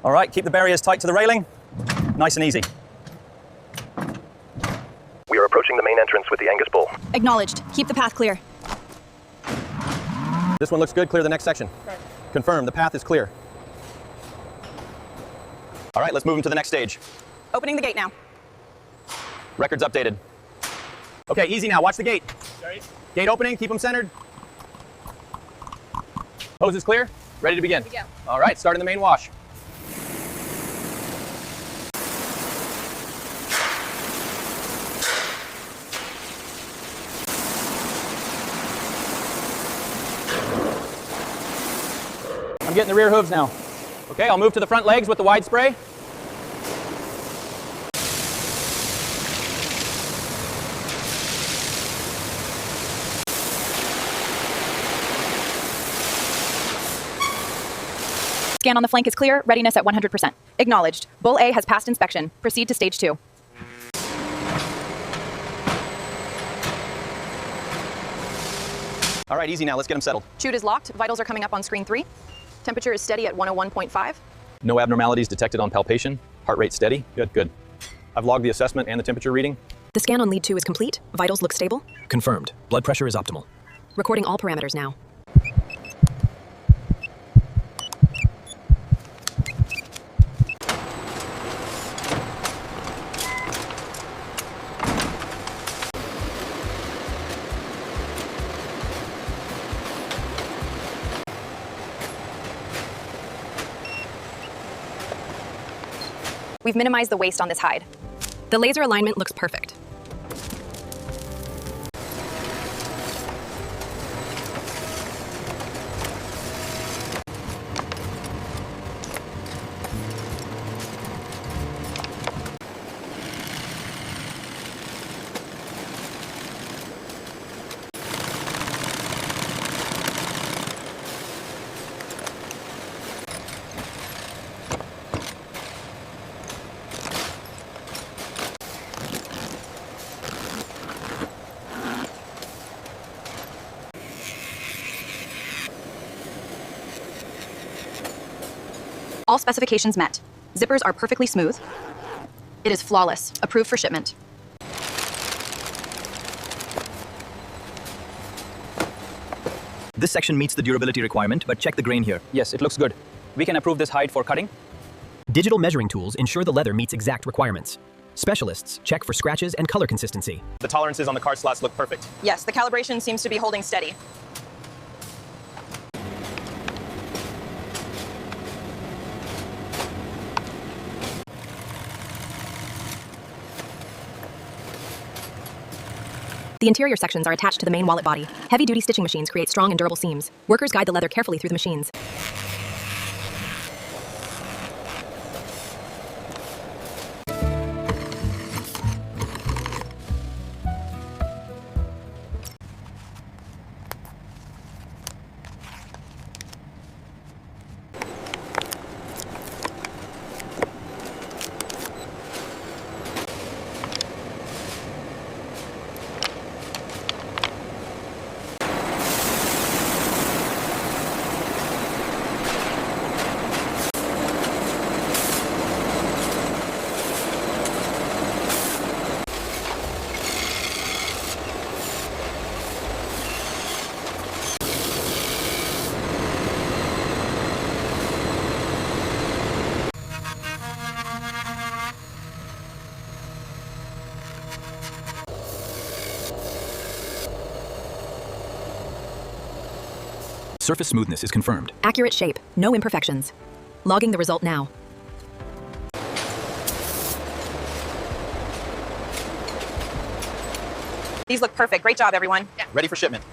All right, keep the barriers tight to the railing. Nice and easy. We are approaching the main entrance with the Angus bull. Acknowledged. Keep the path clear. This one looks good. Clear the next section. Confirm, the path is clear. All right, let's move him to the next stage. Opening the gate now. Records updated. Okay, easy now. Watch the gate. Gate opening. Keep them centered. Hose is clear. Ready to begin. All right, starting the main wash. I'm getting the rear hooves now. Okay, I'll move to the front legs with the wide spray. Scan on the flank is clear. Readiness at 100%. Acknowledged. Bull A has passed inspection. Proceed to stage 2. All right, easy now. Let's get him settled. Chute is locked. Vitals are coming up on screen 3. Temperature is steady at 101.5. No abnormalities detected on palpation. Heart rate steady. Good, good. I've logged the assessment and the temperature reading. The scan on lead 2 is complete. Vitals look stable. Confirmed. Blood pressure is optimal. Recording all parameters now. We've minimized the waste on this hide. The laser alignment looks perfect. All specifications met. Zippers are perfectly smooth. It is flawless. Approved for shipment. This section meets the durability requirement, but check the grain here. Yes, it looks good. We can approve this hide for cutting. Digital measuring tools ensure the leather meets exact requirements. Specialists check for scratches and color consistency. The tolerances on the card slots look perfect. Yes, the calibration seems to be holding steady. The interior sections are attached to the main wallet body. Heavy-duty stitching machines create strong and durable seams. Workers guide the leather carefully through the machines. Surface smoothness is confirmed. Accurate shape, no imperfections. Logging the result now. These look perfect. Great job, everyone. Ready for shipment.